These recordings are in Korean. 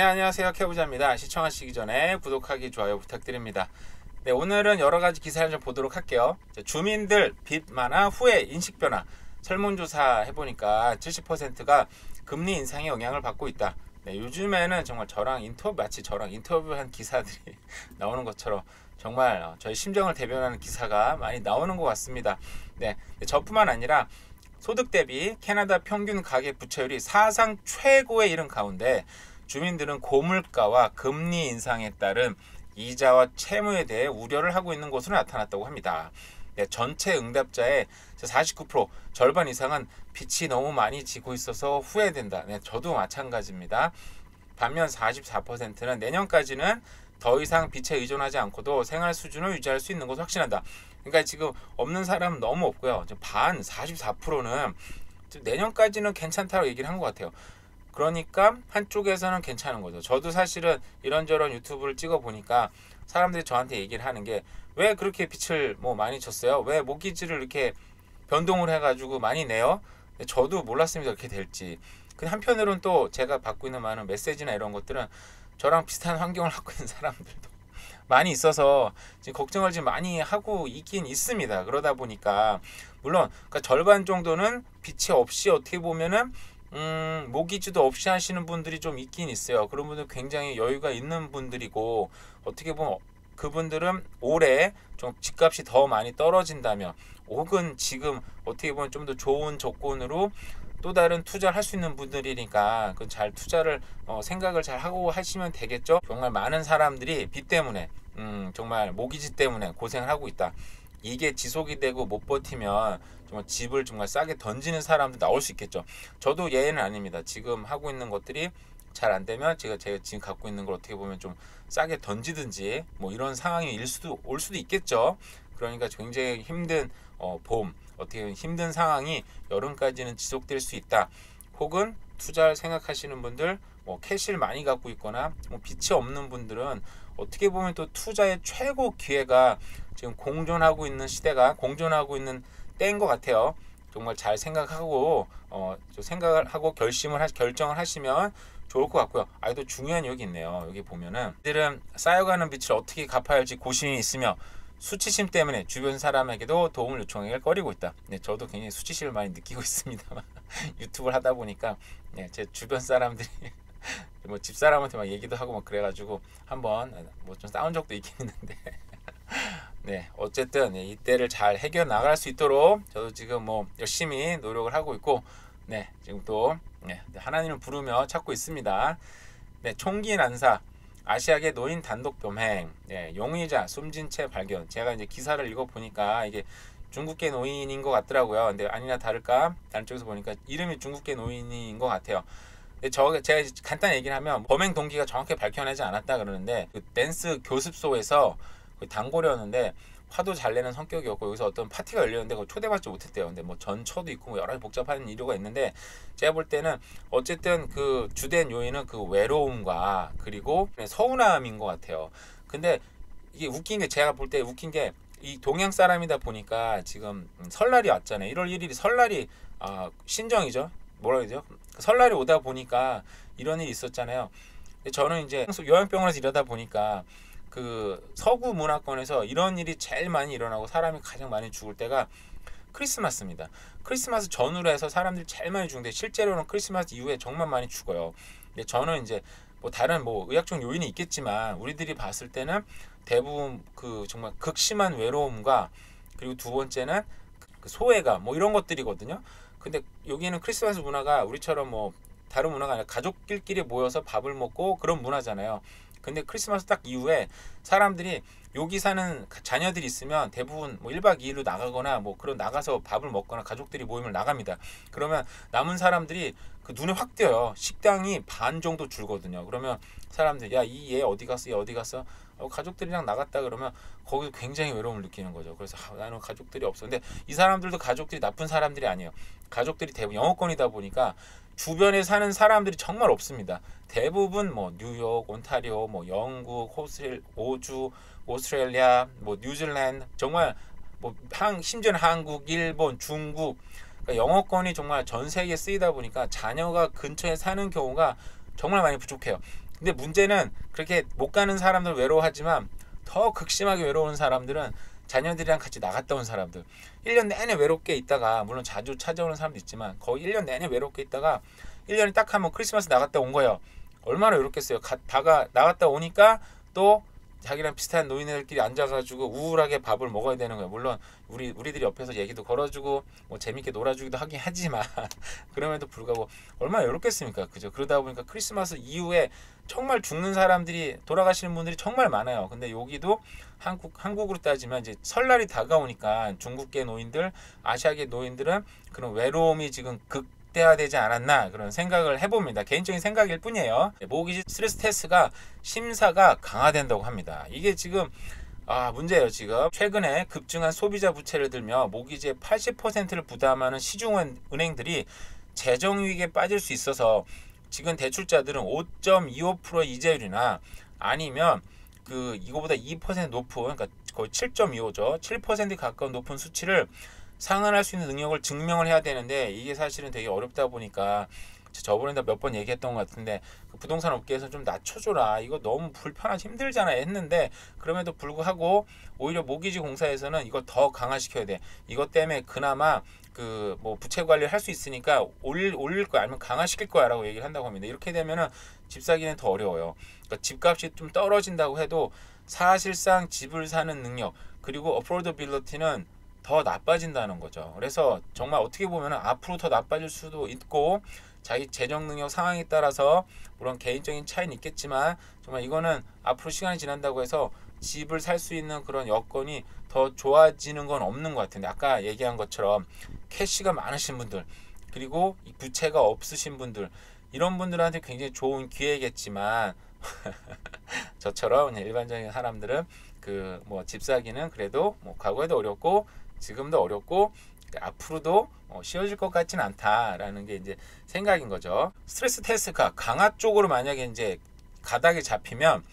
네, 안녕하세요. 캐부자입니다. 시청하시기 전에 구독하기, 좋아요 부탁드립니다. 네, 오늘은 여러가지 기사를 좀 보도록 할게요. 주민들 빚 완화 후에 인식변화 설문조사 해보니까 70%가 금리 인상의 영향을 받고 있다. 네, 요즘에는 정말 마치 저랑 인터뷰한 기사들이 나오는 것처럼 정말 저희 심정을 대변하는 기사가 많이 나오는 것 같습니다. 네, 저뿐만 아니라 소득 대비 캐나다 평균 가계 부채율이 사상 최고에 이른 가운데 주민들은 고물가와 금리 인상에 따른 이자와 채무에 대해 우려를 하고 있는 것으로 나타났다고 합니다. 네, 전체 응답자의 49%, 절반 이상은 빚이 너무 많이 지고 있어서 후회된다. 네, 저도 마찬가지입니다. 반면 44%는 내년까지는 더 이상 빚에 의존하지 않고도 생활 수준을 유지할 수 있는 것을 확신한다. 그러니까 지금 없는 사람은 너무 없고요. 반 44%는 내년까지는 괜찮다고 얘기를 한 것 같아요. 그러니까 한쪽에서는 괜찮은 거죠. 저도 사실은 이런저런 유튜브를 찍어 보니까 사람들이 저한테 얘기를 하는 게 왜 그렇게 빚을 많이 졌어요? 왜 모기지를 이렇게 변동을 해가지고 많이 내요? 저도 몰랐습니다. 그렇게 될지. 근데 한편으로는 또 제가 받고 있는 많은 메시지나 이런 것들은 저랑 비슷한 환경을 갖고 있는 사람들도 많이 있어서 지금 걱정을 좀 많이 하고 있긴 있습니다. 그러다 보니까 물론 그러니까 절반 정도는 빚이 없이 어떻게 보면은 모기지도 없이 하시는 분들이 좀 있긴 있어요. 그런 분들 굉장히 여유가 있는 분들이고 어떻게 보면 그분들은 올해 좀 집값이 더 많이 떨어진다면 혹은 지금 어떻게 보면 좀 더 좋은 조건으로 또 다른 투자를 할 수 있는 분들이니까 그 잘 투자를 생각을 잘 하고 하시면 되겠죠. 정말 많은 사람들이 빚 때문에 정말 모기지 때문에 고생을 하고 있다. 이게 지속이 되고 못 버티면 정말 집을 정말 싸게 던지는 사람도 나올 수 있겠죠. 저도 예외는 아닙니다. 지금 하고 있는 것들이 잘 안 되면 제가 지금 갖고 있는 걸 어떻게 보면 좀 싸게 던지든지 이런 상황이 올 수도 있겠죠. 그러니까 굉장히 힘든 봄, 어떻게 보면 힘든 상황이 여름까지는 지속될 수 있다. 혹은 투자를 생각하시는 분들, 캐시를 많이 갖고 있거나 빚이 없는 분들은 어떻게 보면 또 투자의 최고 기회가 지금 공존하고 있는 시대가 공존하고 있는 때인 것 같아요. 정말 잘 생각하고 결정을 하시면 좋을 것 같고요. 또 중요한 여기 있네요. 여기 보면은 이들은 쌓여가는 빚을 어떻게 갚아야 할지 고심이 있으며 수치심 때문에 주변 사람에게도 도움을 요청하기를 꺼리고 있다. 네, 저도 굉장히 수치심을 많이 느끼고 있습니다만 유튜브를 하다 보니까 제 주변 사람들이 집사람한테 막 얘기도 하고 그래가지고 한번 좀 싸운 적도 있긴 있는데 네, 어쨌든 이때를 잘 해결 나갈 수 있도록 저도 지금 열심히 노력을 하고 있고 지금 또 하나님을 부르며 찾고 있습니다. 총기 난사, 아시아계 노인 단독 범행, 용의자 숨진 채 발견. 제가 이제 기사를 읽어 보니까 이게 중국계 노인인 것 같더라고요. 근데 아니나 다를까 다른 쪽에서 보니까 이름이 중국계 노인인 것 같아요. 제가 간단히 얘기를 하면 범행 동기가 정확히 밝혀내지 않았다 그러는데 그 댄스 교습소에서 단골이었는데 화도 잘 내는 성격이었고 여기서 어떤 파티가 열렸는데 초대받지 못했대요. 근데 전처도 있고 여러 가지 복잡한 이유가 있는데 제가 볼 때는 어쨌든 그 주된 요인은 그 외로움과 그리고 서운함인 것 같아요. 근데 이게 웃긴 게 제가 볼 때 웃긴 게 이 동양 사람이다 보니까 지금 설날이 왔잖아요. 1월 1일이 설날이 신정이죠. 뭐라 그러죠? 설날이 오다 보니까 이런 일이 있었잖아요. 근데 저는 이제 요양병원에서 일하다 보니까 그 서구 문화권에서 이런 일이 제일 많이 일어나고 사람이 가장 많이 죽을 때가 크리스마스입니다. 크리스마스 전후로 해서 사람들이 제일 많이 죽는데 실제로는 크리스마스 이후에 정말 많이 죽어요. 근데 저는 이제 다른 의학적 요인이 있겠지만 우리들이 봤을 때는 대부분 그 정말 극심한 외로움과 그리고 두 번째는 그 소외감 이런 것들이거든요. 근데 여기는 크리스마스 문화가 우리처럼 다른 문화가 아니라 가족끼리 모여서 밥을 먹고 그런 문화잖아요. 근데 크리스마스 딱 이후에 사람들이 여기 사는 자녀들이 있으면 대부분 1박 2일로 나가거나 그런 나가서 밥을 먹거나 가족들이 모임을 나갑니다. 그러면 남은 사람들이 그 눈에 확 띄어요. 식당이 반 정도 줄거든요. 그러면 사람들이 이 얘 어디 갔어? 얘 어디 갔어? 가족들이랑 나갔다 그러면 거기서 굉장히 외로움을 느끼는 거죠. 그래서 나는 가족들이 없어. 근데 이 사람들도 가족들이 나쁜 사람들이 아니에요. 가족들이 대부분 영어권이다 보니까 주변에 사는 사람들이 정말 없습니다. 대부분 뉴욕, 온타리오, 영국, 호주, 오스트레일리아, 뉴질랜드 정말 심지어는 한국, 일본, 중국 그러니까 영어권이 정말 전 세계에 쓰이다 보니까 자녀가 근처에 사는 경우가 정말 많이 부족해요. 근데 문제는 그렇게 못 가는 사람들 외로워하지만 더 극심하게 외로운 사람들은 자녀들이랑 같이 나갔다 온 사람들. 1년 내내 외롭게 있다가, 물론 자주 찾아오는 사람도 있지만 거의 1년 내내 외롭게 있다가 1년에 딱 한 번 크리스마스 나갔다 온 거예요. 얼마나 외롭겠어요. 다가 나갔다 오니까 또 자기랑 비슷한 노인들끼리 앉아가지고 우울하게 밥을 먹어야 되는 거예요. 물론 우리들이 옆에서 얘기도 걸어주고 뭐 재밌게 놀아주기도 하긴 하지만 그럼에도 불구하고 얼마나 외롭겠습니까, 그죠? 그러다 보니까 크리스마스 이후에 정말 죽는 사람들이, 돌아가시는 분들이 정말 많아요. 근데 여기도 한국으로 따지면 이제 설날이 다가오니까 중국계 노인들, 아시아계 노인들은 그런 외로움이 지금 극대화되지 않았나, 그런 생각을 해봅니다. 개인적인 생각일 뿐이에요. 모기지 스트레스 테스트가 심사가 강화된다고 합니다. 이게 지금 문제예요. 지금 최근에 급증한 소비자 부채를 들며 모기지의 80%를 부담하는 시중은행들이 재정위기에 빠질 수 있어서 지금 대출자들은 5.25% 이자율이나 아니면 이거보다 2% 높은, 그러니까 거의 7.25죠. 7%에 가까운 높은 수치를 상환할 수 있는 능력을 증명을 해야 되는데, 이게 사실은 되게 어렵다 보니까 저번에도 몇 번 얘기했던 것 같은데, 부동산 업계에서 좀 낮춰줘라, 이거 너무 불편하고 힘들잖아 했는데, 그럼에도 불구하고 오히려 모기지 공사에서는 이걸 더 강화시켜야 돼. 이것 때문에 그나마 뭐 부채 관리를 할 수 있으니까 올릴 거야, 아니면 강화시킬 거야 라고 얘기를 한다고 합니다. 이렇게 되면은 집 사기는 더 어려워요. 그러니까 집값이 좀 떨어진다고 해도 사실상 집을 사는 능력, 그리고 어포더빌리티는 더 나빠진다는 거죠. 그래서 정말 어떻게 보면 앞으로 더 나빠질 수도 있고, 자기 재정 능력 상황에 따라서 물론 개인적인 차이는 있겠지만, 정말 이거는 앞으로 시간이 지난다고 해서 집을 살 수 있는 그런 여건이 더 좋아지는 건 없는 것 같은데, 아까 얘기한 것처럼 캐시가 많으신 분들, 그리고 부채가 없으신 분들, 이런 분들한테 굉장히 좋은 기회겠지만 저처럼 일반적인 사람들은 뭐 집 사기는 그래도 뭐 과거에도 어렵고 지금도 어렵고 앞으로도 쉬워질 것 같지는 않다라는 게 이제 생각인 거죠. 스트레스 테스트가 강화 쪽으로 만약에 이제 가닥이 잡히면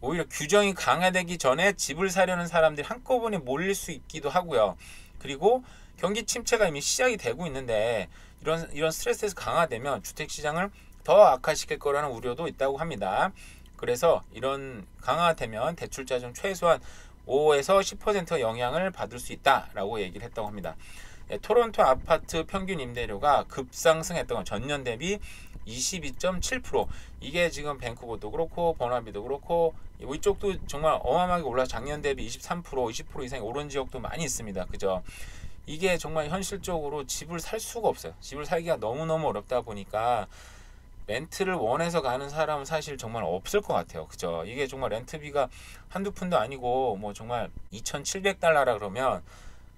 오히려 규정이 강화되기 전에 집을 사려는 사람들이 한꺼번에 몰릴 수 있기도 하고요. 그리고 경기 침체가 이미 시작이 되고 있는데, 이런 스트레스 테스트 강화되면 주택 시장을 더 악화시킬 거라는 우려도 있다고 합니다. 그래서 이런 강화되면 대출자 중 최소한 5에서 10% 영향을 받을 수 있다라고 얘기를 했다고 합니다. 토론토 아파트 평균 임대료가 급상승했던 건 전년 대비 22.7%. 이게 지금 밴쿠버도 그렇고 버나비도 그렇고 이쪽도 정말 어마어마하게 올라서 작년 대비 23%, 20% 이상이 오른 지역도 많이 있습니다. 그죠? 이게 정말 현실적으로 집을 살 수가 없어요. 집을 살기가 너무너무 어렵다 보니까 렌트를 원해서 가는 사람은 사실 정말 없을 것 같아요. 그죠? 이게 정말 렌트비가 한두 푼도 아니고 뭐 정말 2,700달러라 그러면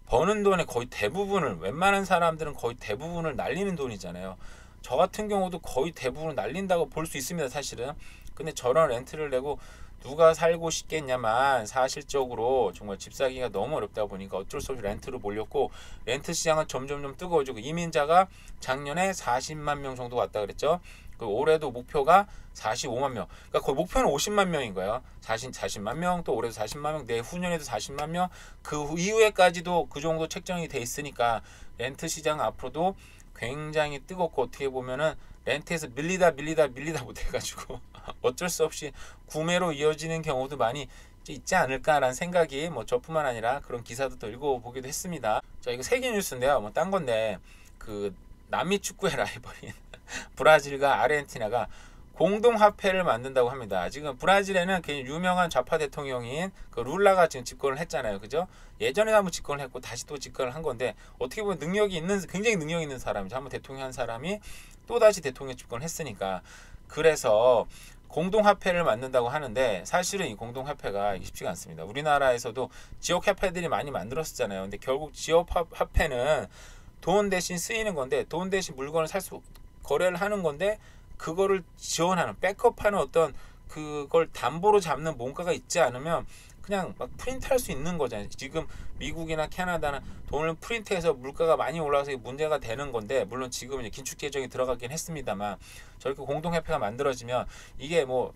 버는 돈의 거의 대부분을, 웬만한 사람들은 거의 대부분을 날리는 돈이잖아요. 저 같은 경우도 거의 대부분을 날린다고 볼 수 있습니다, 사실은. 근데 저런 렌트를 내고 누가 살고 싶겠냐만, 사실적으로 정말 집 사기가 너무 어렵다 보니까 어쩔 수 없이 렌트로 몰렸고, 렌트 시장은 점점 뜨거워지고, 이민자가 작년에 40만 명 정도 왔다 그랬죠. 올해도 목표가 45만 명. 그러니까 거의 목표는 50만 명인 거예요. 40만 명, 또 올해도 40만 명, 내후년에도 40만 명, 그 이후에까지도 그 정도 책정이 돼 있으니까 렌트 시장 앞으로도 굉장히 뜨겁고, 어떻게 보면은 렌트에서 밀리다 못해가지고 어쩔 수 없이 구매로 이어지는 경우도 많이 있지 않을까라는 생각이, 뭐 저뿐만 아니라 그런 기사도 또 읽어보기도 했습니다. 자, 이거 세계 뉴스인데요. 뭐 딴 건데, 남미 축구의 라이벌인 브라질과 아르헨티나가 공동화폐를 만든다고 합니다. 지금 브라질에는 굉장히 유명한 좌파 대통령인 룰라가 지금 집권을 했잖아요. 그죠? 예전에 한번 집권을 했고 다시 또 집권을 한 건데, 어떻게 보면 굉장히 능력 있는 사람이죠. 한번 대통령 한 사람이 또 다시 대통령 집권을 했으니까. 그래서 공동화폐를 만든다고 하는데, 사실은 이 공동화폐가 쉽지가 않습니다. 우리나라에서도 지역화폐들이 많이 만들었었잖아요. 근데 결국 지역화폐는 돈 대신 쓰이는 건데, 돈 대신 물건을 거래를 하는 건데, 그거를 지원하는, 백업하는 어떤 그걸 담보로 잡는 뭔가가 있지 않으면 그냥 막 프린트할 수 있는 거잖아요. 지금 미국이나 캐나다는 돈을 프린트해서 물가가 많이 올라가서 문제가 되는 건데, 물론 지금 이제 긴축 재정이 들어가긴 했습니다만, 저렇게 공동화폐가 만들어지면 이게 뭐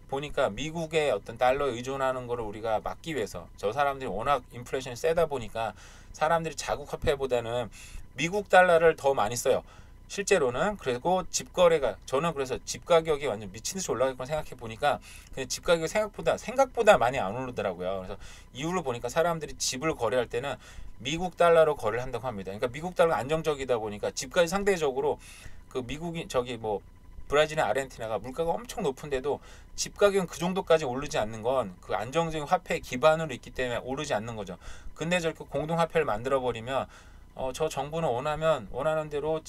보니까 미국의 어떤 달러에 의존하는 거를 우리가 막기 위해서, 저 사람들이 워낙 인플레이션이 세다 보니까 사람들이 자국 화폐보다는 미국 달러를 더 많이 써요. 실제로는. 그리고 집 거래가, 저는 그래서 집 가격이 완전 미친 듯이 올라가겠구나 생각해 보니까 근데 집 가격이 생각보다 많이 안 오르더라고요. 그래서 이유를 보니까 사람들이 집을 거래할 때는 미국 달러로 거래를 한다고 합니다. 그러니까 미국 달러가 안정적이다 보니까 집까지 상대적으로 그 미국이 저기 뭐 브라질이나 아르헨티나가 물가가 엄청 높은데도 집 가격은 그 정도까지 오르지 않는 건 그 안정적인 화폐 기반으로 있기 때문에 오르지 않는 거죠. 근데 저렇게 공동 화폐를 만들어 버리면 저 정부는 원하는 대로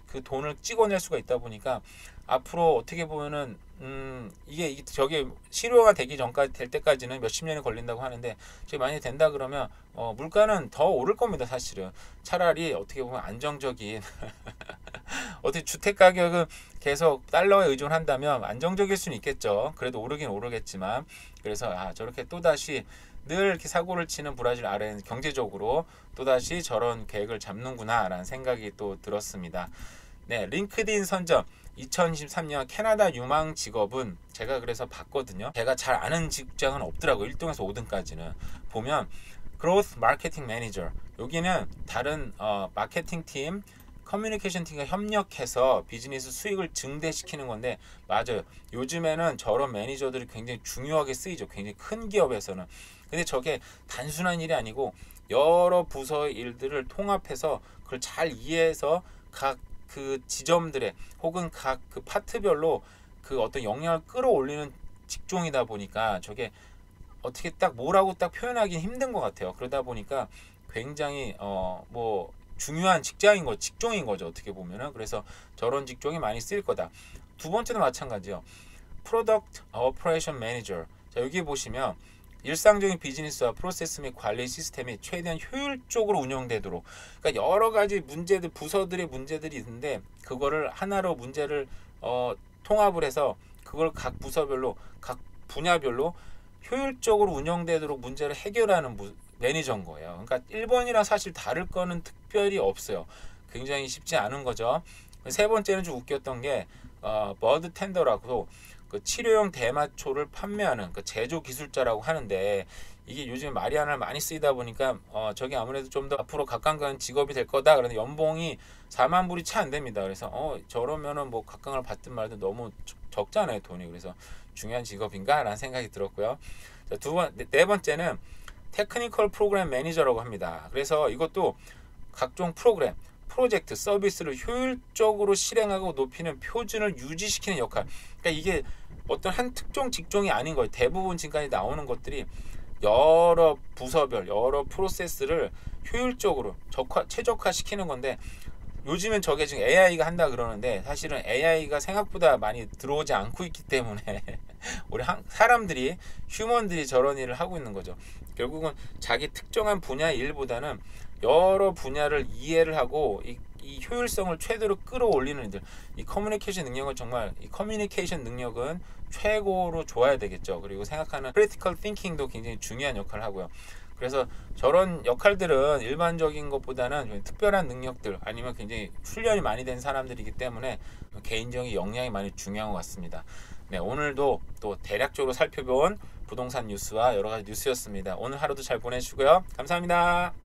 그 돈을 찍어낼 수가 있다 보니까 앞으로 어떻게 보면은 이게 저게 실효가 되기 전까지 될 때까지는 몇십 년이 걸린다고 하는데 저게 많이 된다 그러면 물가는 더 오를 겁니다. 사실은 차라리 어떻게 보면 안정적인 어떻게 주택 가격은 계속 달러에 의존한다면 안정적일 수는 있겠죠. 그래도 오르긴 오르겠지만 그래서 저렇게 또다시 늘 이렇게 사고를 치는 브라질 아르헨 경제적으로 또다시 저런 계획을 잡는구나 라는 생각이 또 들었습니다. 네, 링크드인 선점 2023년 캐나다 유망 직업은 제가 그래서 봤거든요. 제가 잘 아는 직장은 없더라고요. 1등에서 5등까지는 보면 Growth Marketing Manager, 여기는 다른 마케팅 팀, 커뮤니케이션 팀과 협력해서 비즈니스 수익을 증대시키는 건데 맞아요. 요즘에는 저런 매니저들이 굉장히 중요하게 쓰이죠. 굉장히 큰 기업에서는. 근데 저게 단순한 일이 아니고 여러 부서의 일들을 통합해서 그걸 잘 이해해서 각 그 지점들의 혹은 각 그 파트별로 그 어떤 영향을 끌어올리는 직종이다 보니까 저게 어떻게 딱 뭐라고 딱 표현하기 힘든 것 같아요. 그러다 보니까 굉장히 뭐 중요한 직종인 거죠. 어떻게 보면은. 그래서 저런 직종이 많이 쓰일 거다. 두 번째도 마찬가지요. Product Operation Manager. 자, 여기 보시면 일상적인 비즈니스와 프로세스 및 관리 시스템이 최대한 효율적으로 운영되도록, 그러니까 여러 가지 문제들, 부서들의 문제들이 있는데 그거를 하나로 문제를 통합을 해서 그걸 각 부서별로, 각 분야별로 효율적으로 운영되도록 문제를 해결하는 매니저인 거예요. 그러니까 1번이랑 사실 다를 거는 특별히 없어요. 굉장히 쉽지 않은 거죠. 세 번째는 좀 웃겼던 게 버드 텐더라고 그 치료용 대마초를 판매하는 그 제조 기술자라고 하는데 이게 요즘 마리아나를 많이 쓰이다 보니까 저게 아무래도 좀 더 앞으로 각광가는 직업이 될 거다. 그런데 연봉이 4만 불이 채 안 됩니다. 그래서 저러면은 뭐 각광을 받든 말든 너무 적잖아요, 돈이. 그래서 중요한 직업인가라는 생각이 들었고요. 자, 네 번째는 테크니컬 프로그램 매니저라고 합니다. 그래서 이것도 각종 프로젝트, 서비스를 효율적으로 실행하고 높이는 표준을 유지시키는 역할. 그러니까 이게 어떤 한 특정 직종이 아닌 거예요. 대부분 지금까지 나오는 것들이 여러 부서별, 여러 프로세스를 효율적으로 최적화시키는 건데 요즘엔 저게 지금 AI가 한다 그러는데 사실은 AI가 생각보다 많이 들어오지 않고 있기 때문에 우리 사람들이, 휴먼들이 저런 일을 하고 있는 거죠. 결국은 자기 특정한 분야의 일보다는 여러 분야를 이해를 하고 이 효율성을 최대로 끌어올리는 일들, 이 커뮤니케이션 능력은 최고로 좋아야 되겠죠. 그리고 생각하는 크리티컬 띵킹도 굉장히 중요한 역할을 하고요. 그래서 저런 역할들은 일반적인 것보다는 특별한 능력들 아니면 굉장히 훈련이 많이 된 사람들이기 때문에 개인적인 역량이 많이 중요한 것 같습니다. 네, 오늘도 또 대략적으로 살펴본 부동산 뉴스와 여러 가지 뉴스였습니다. 오늘 하루도 잘 보내시고요. 감사합니다.